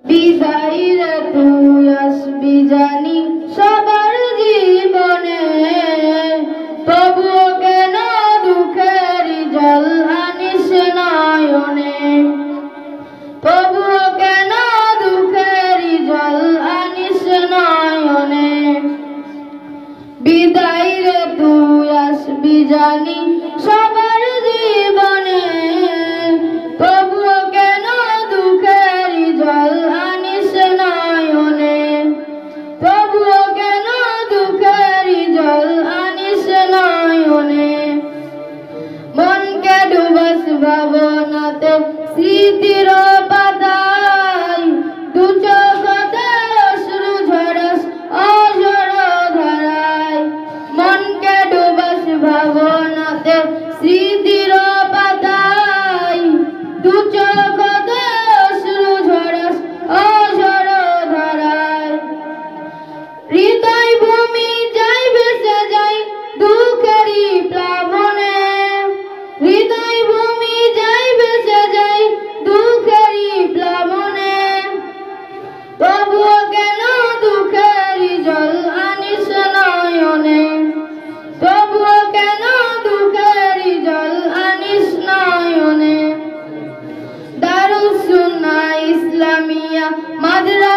বিদায় রে তুই আসবি জানি সবার জীবনে, তবুও কেন দুঃখের জল আনিস নয়নে, তবুও কেন দুঃখের জল আনিস নয়নে। বিদায় রে তুই আসবি জানি সবার জীবনে, তবুও কেন দুঃখের জল আনিস নয়নে, তবুও কেন দুঃখের জল আনিস নয়নে। মনকে ডুবাস ভাবনাতে স্মৃতির পাতায়, দু চোখতে অশ্রু ঝরাস অঝর ধারায়। মনকে ডুবাস ভাবনাতে স্মৃতির পাতায়, দু চোখতে অশ্রু ঝরাস অঝর ধারায়। হৃদয় ভূমি যাই ভেসে যাই দুঃখেরই প্লাবনে, হৃদয় ভূমি যাই ভেসে যাই দুঃখেরই প্লাবনে, তবুও কেন দুঃখের জল আনিস নয়নে, তবুও কেন দুঃখের জল আনিস নয়নে। দারুস সুন্নাহ ইসলামিয়া মাদ্রাসা